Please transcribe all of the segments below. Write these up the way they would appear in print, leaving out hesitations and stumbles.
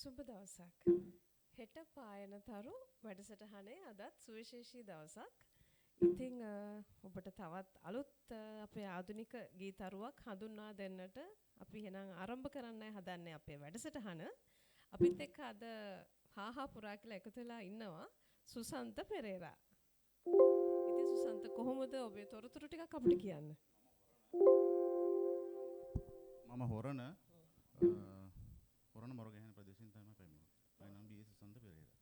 සුබ දවසක්. හෙට පායන තරු වැඩසටහනේ අදත් සුවිශේෂී දවසක්. ඉතින් ඔබට තවත් අලුත් අපේ ආධුනික ගීතරුවක් හඳුන්වා දෙන්නට අපි එහෙනම් ආරම්භ කරන්නයි හදන්නේ අපේ වැඩසටහන. අපිත් එක්ක අද හාහා පුරා කියලා එකතු වෙලා ඉන්නවා සුසන්ත පෙරේරා. ඉතින් සුසන්ත කොහොමද ඔබේ තොරතුරු ටිකක් අපිට කියන්න? මම හොරණ මොරගහන ප්‍රදේශයෙන් තමයි පැමිණෙන්නේ. මම නම් බී.ඒ. සුසන්ත පෙරේරා.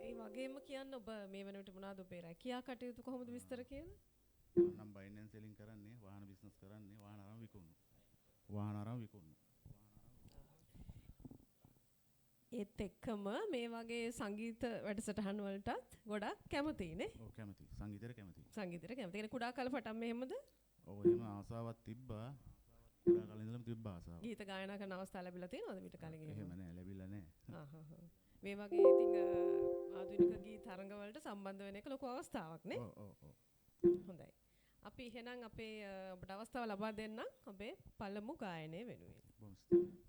ඒ වගේම කියන්න ඔබ මේ වෙනකොට මොනවද ඔබේ රැකියා කටයුතු කොහොමද විස්තර කියලා? නම් බයින් ඇන්ඩ් සෙලින් කරන්නේ, වාහන බිස්නස් කරන්නේ, වාහන අරන් විකුණනවා. ඒත් එක්කම මේ වගේ සංගීත වැඩසටහන් වලටත් ගොඩක් කැමතිනේ. ඔව් කැමතියි. සංගීතයට කැමතියි. සංගීතයට කැමති. කියන්නේ කුඩා කාලේ පටන් මෙහෙමද? ඔව් එහෙම ආසාවක් තිබ්බා. කුඩා කාලේ ඉඳලම තිබ්බා ආසාව. ගීත ගායනා කරන අවස්ථා ලැබිලා තියෙනවද මීට කලින්? එහෙම නෑ, ලැබිලා නෑ. මේ වගේ ඉතින් ආධුනික ගීත තරඟ වලට සම්බන්ධ වෙන එක ලොකු අවස්ථාවක් නේ? ඔව්. හොඳයි. අපි එහෙනම් අපේ ඔබට අවස්ථාව ලබා දෙන්නම් අපේ පළමු ගායනය වෙනුවෙන්. බොහොම ස්තුතියි.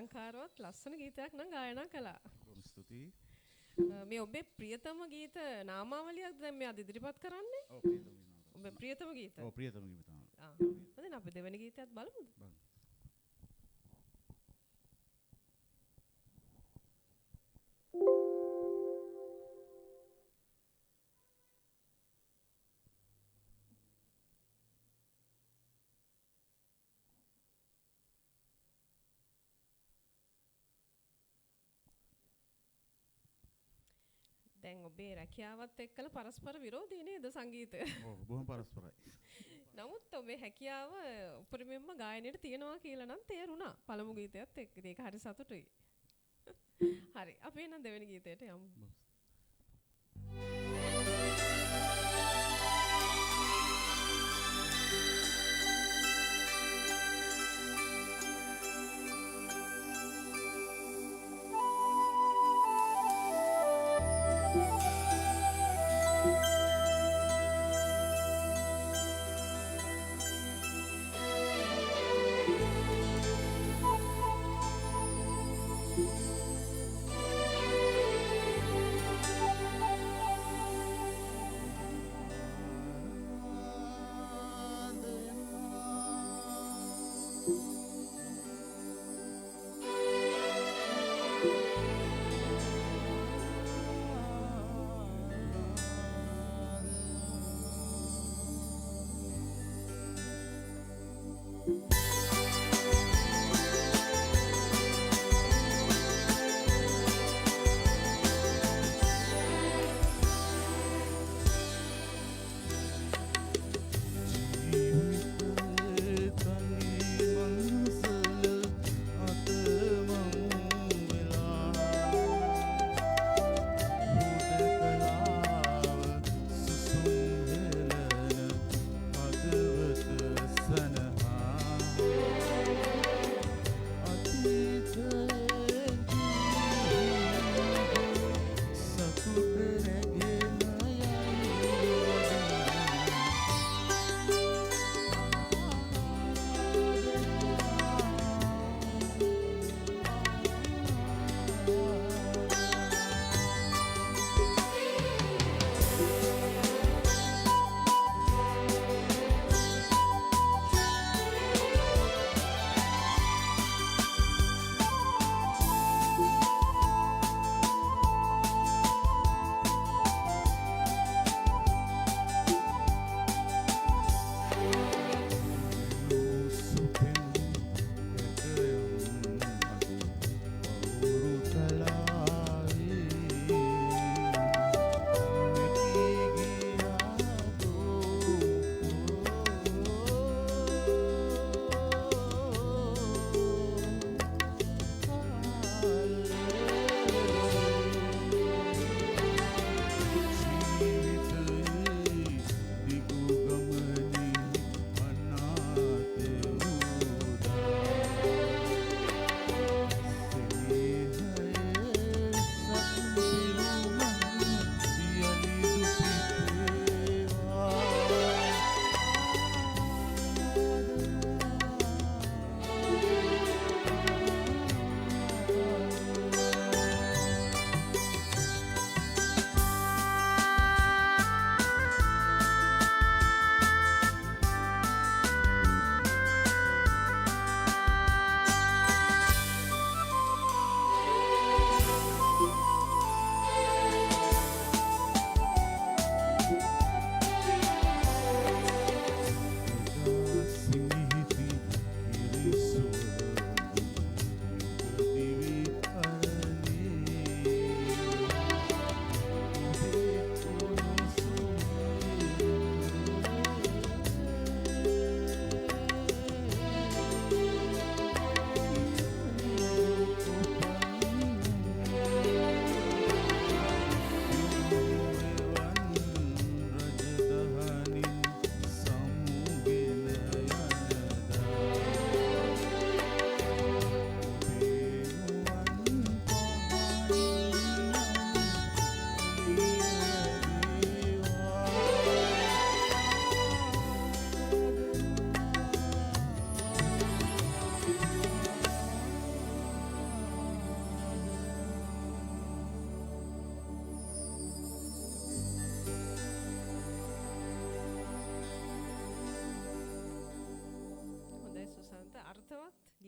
අලංකාරවත් ලස්සන ගීතයක් නම් ගායනා කළා. බොහොම ස්තුතියි. මේ ඔබේ ප්‍රියතම ගීත නාමාවලියක්ද දැන් මේ අද ඉදිරිපත් කරන්නේ? ඔව් ප්‍රියතම ගීත. ඔබේ ප්‍රියතම ගීත. ඔව් ප්‍රියතම ගීත තමයි. හොඳයි අපි දෙවෙනි ගීතයත් බලමුද? බලමු. දැන් ඔබේ රැකියාවත් එක්කලා පරස්පර විරෝධී නේද සංගීතය? ඔව් බොහොම පරස්පරයි. නමුත් ඔබේ හැකියාව උපරිමයෙන්ම ගායනයට තියෙනවා කියලා නම් තේරුණා. පළමු ගීතයත් එක්ක ඒක හරි සතුටුයි. හරි අපි එහෙනම් දෙවෙනි ගීතයට යමු.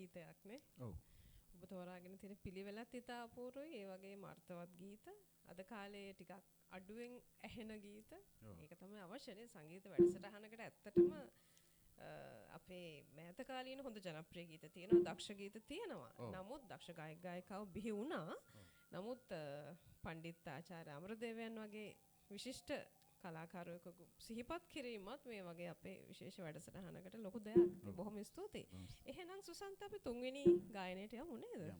ගීතයක්නේ. ඔව්. ඔබ තෝරාගෙන තියෙන පිළිවෙලත් ඉතා අපූර්වයි. ඒ වගේම අර්ථවත් ගීත. අද කාලේ ටිකක් අඩුවෙන් ඇහෙන ගීත. ඒක තමයි අවශ්‍යනේ සංගීත වැඩසටහනකට ඇත්තටම අපේ මෑත කාලීන හොඳ ජනප්‍රිය ගීත තියෙනවා, දක්ෂ ගීත තියෙනවා. නමුත් දක්ෂ ගායක ගායිකාව බිහි වුණා. නමුත් පණ්ඩිත් ආචාර්ය අමරදේවයන් වගේ විශිෂ්ට කලාකාරයෙකු සිහිපත් කිරීමත් මේ වගේ අපේ විශේෂ වැඩසටහනකට ලොකු දෙයක්. බොහොම ස්තුතියි. එහෙනම් සුසන්ත අපි තුන්වෙනි ගායනයට යමු නේද?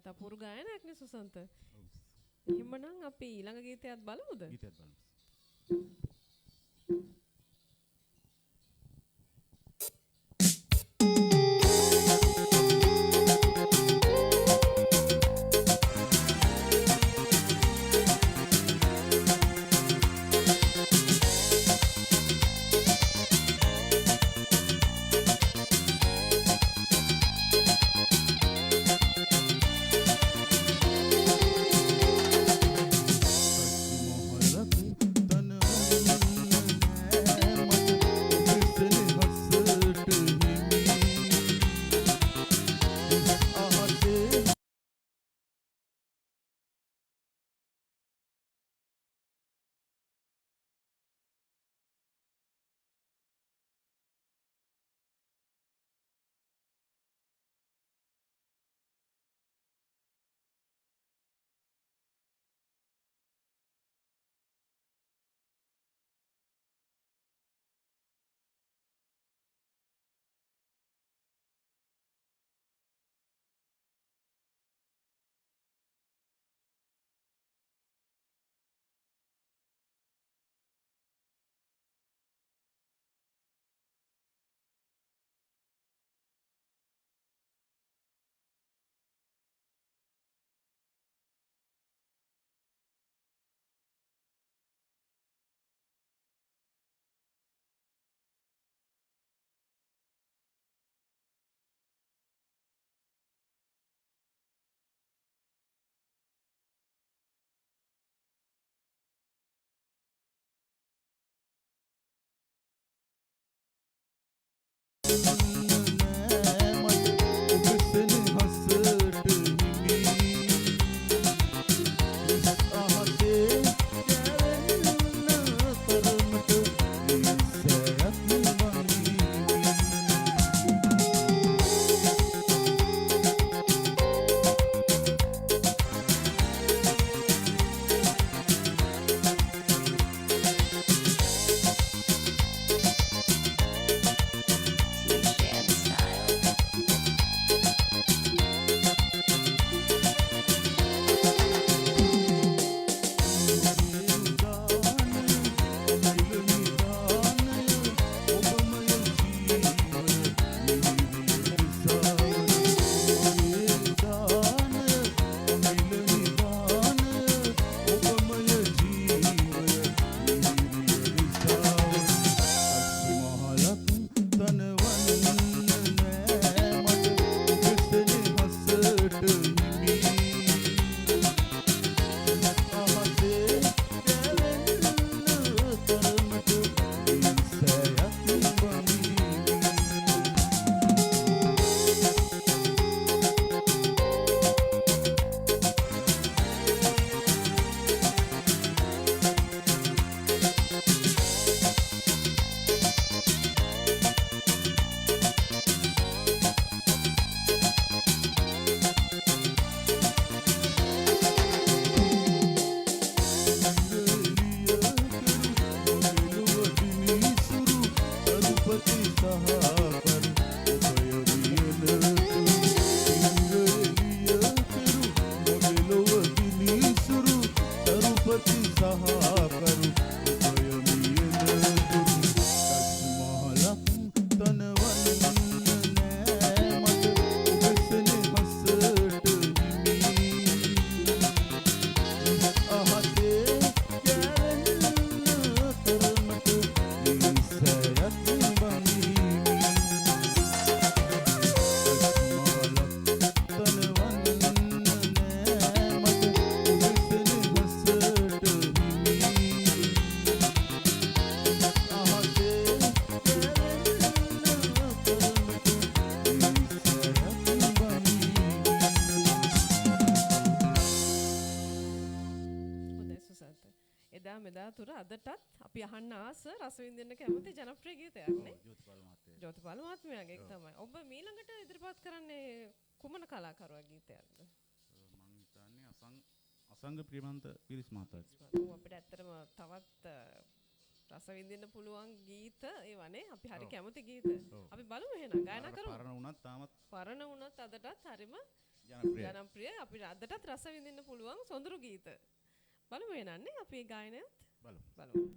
අපූර්ව ගායනයක්නේ සුසන්ත. එහෙමනම් අපි ඊළඟ ගීතයත් බලමුද? ගීතයත් බලමු. එදා මෙදා තුර අදටත් අපි අහන්න ආස රස විඳින්න කැමති ජනප්‍රිය ගීතයක් නේ. ජෝතිපාල මහත්මයාගේ තමයි. ඔබ මීළඟට ඉදිරිපත් කරන්නේ කුමන කලාකරුවා ගීතයක්ද? මම හිතන්නේ අසංග ප්‍රියමන්ත පිරිස් මහතාගේ. ඔව් අපිට ඇත්තටම තවත් රස විඳින්න පුළුවන් ගීත ඒවනේ. අපි හරි කැමති ගීත. අපි බලමු එහෙනම් ගායනා කරමු. පරණ වුණත් අදටත් හරිම ජනප්‍රිය. අපිට අදටත් රස විඳින්න පුළුවන් සොඳුරු ගීත. බලමු එහෙනම් නේ අපි ගායනයත් බලමු.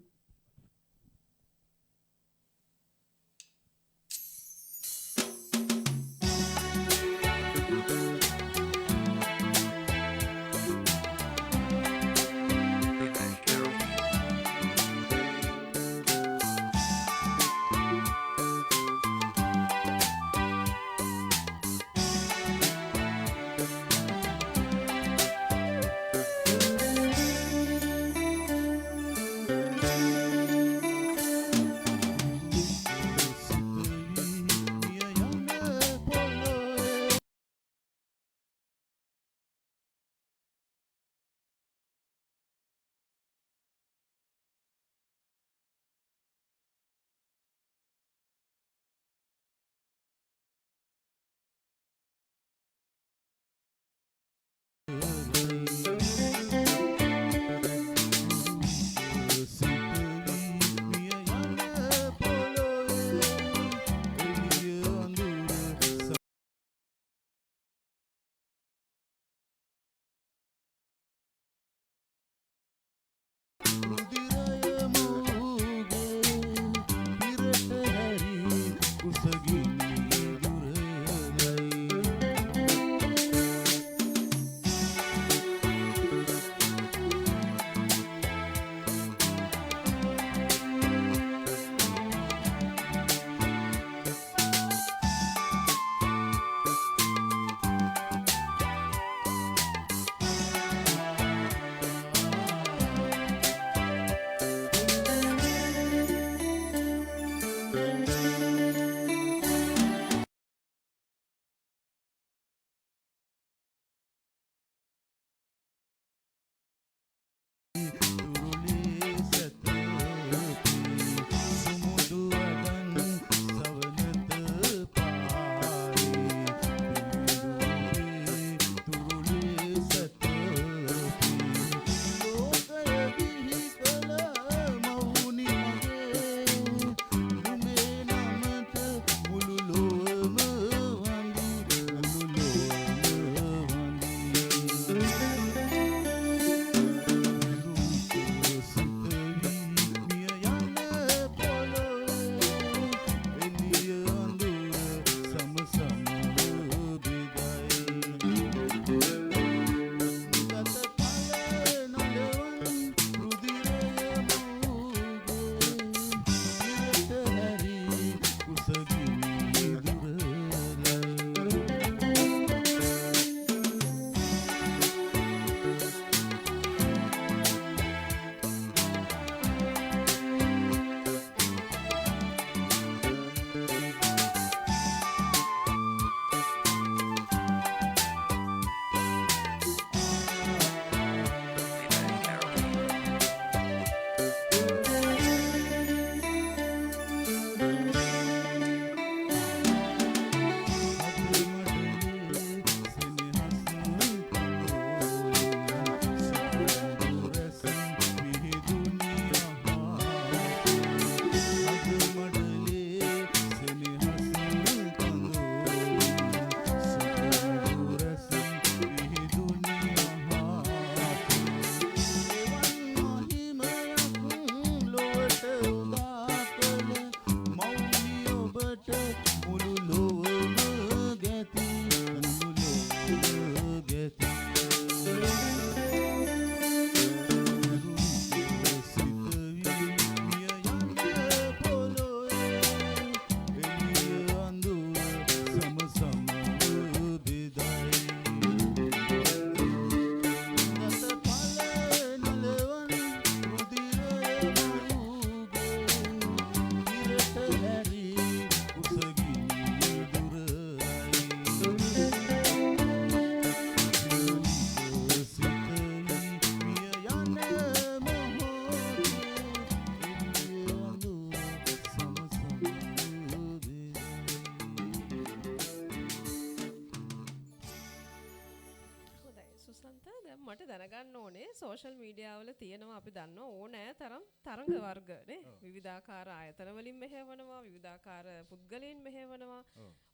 සුසන්ත දැන් මට දැනගන්න ඕනේ සෝෂල් මීඩියා වල තියෙනවා අපි දන්නවා ඕනෑ තරම් තරංග වර්ග නේ විවිධාකාර ආයතන වලින් මෙහෙවනවා විවිධාකාර පුද්ගලයන් මෙහෙවනවා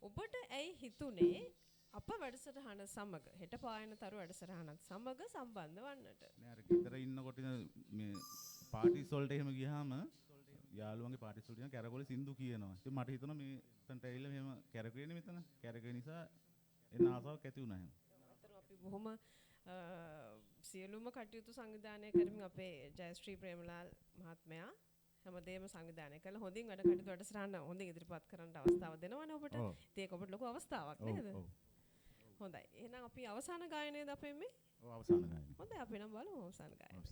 ඔබට ඇයි හිතුනේ අප වැඩසටහන සමග හෙට පායන තරු වැඩසටහනත් සමග සම්බන්ධ වන්නට නෑ අර ගෙදර ඉන්නකොට මේ පාටිස් වලට එහෙම ගියාම යාළුවන්ගේ පාටිස් වලට කැරකොලේ සින්දු කියනවා. ඉතින් මට හිතුණා මේ තන්ට ඇවිල්ලා මෙහෙම කැරකුවේ මෙතන කැරකුවේ නිසා එන ආසාවක් ඇති වුණා එහෙම. අපි බොහොම සියලුම කටයුතු සංවිධානය කරමින් අපේ ජයශ්‍රී ප්‍රේමලාල් මහත්මයා හැමදේම සංවිධානය කළා. හොඳින් වැඩ කටයුතු වැඩසටහන හොඳින් ඉදිරිපත් කරන්න අවස්ථාව දෙනවනේ ඔබට. ඒක ඔබට ලොකු අවස්ථාවක් නේද? හොඳයි. එහෙනම් අපි අවසාන ගායනයේද අපේ මේ? ඔව් අවසාන ගායනය. හොඳයි අපි නම් බලමු අවසාන ගායනය.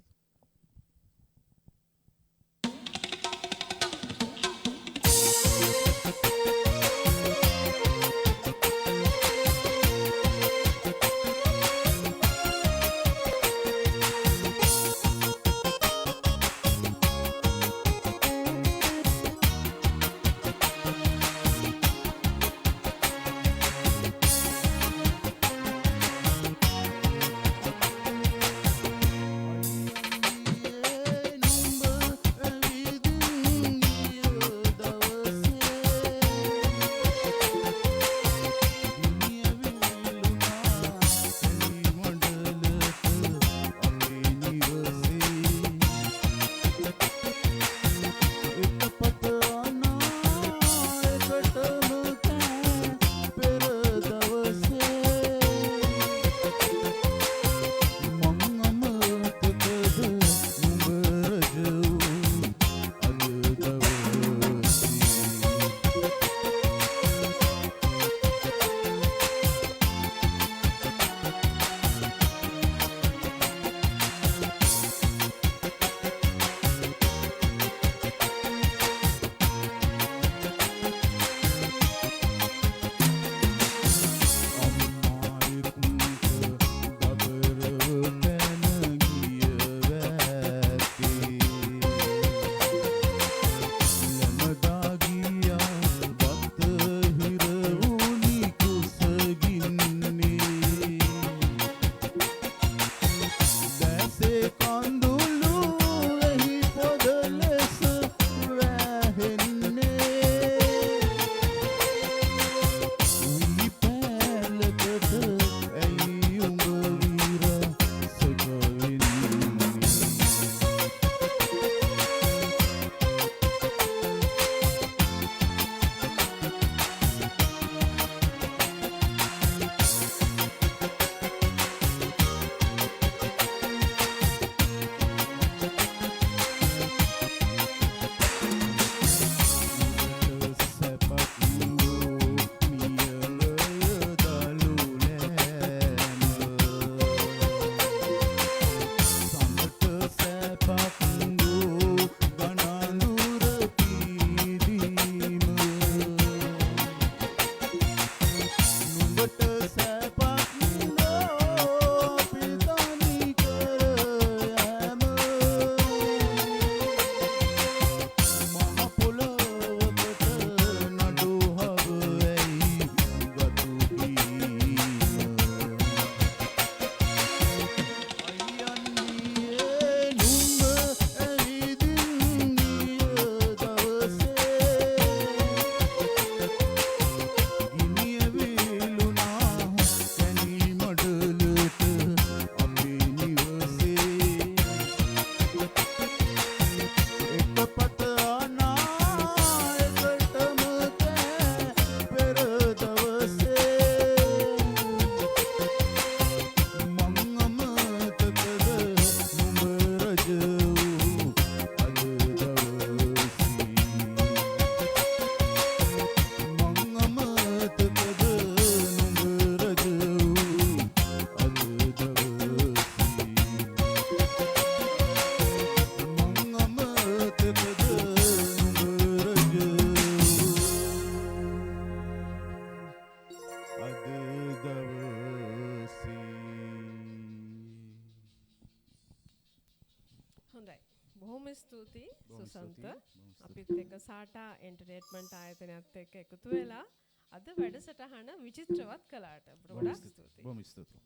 බොහොම ස්තුතියි බොහොම සුසන්ත. ස්තුතියි, බොහොම ස්තුතියි. අපිත් එක්ක සාටා එන්ටර්ටේන්මන්ට් ආයතනයත් එක්ක එකතු වෙලා අද වැඩසටහන විචිත්‍රවත් කළාට. අපිට ගොඩාක් ස්තුතියි. බොහොම ස්තුතියි.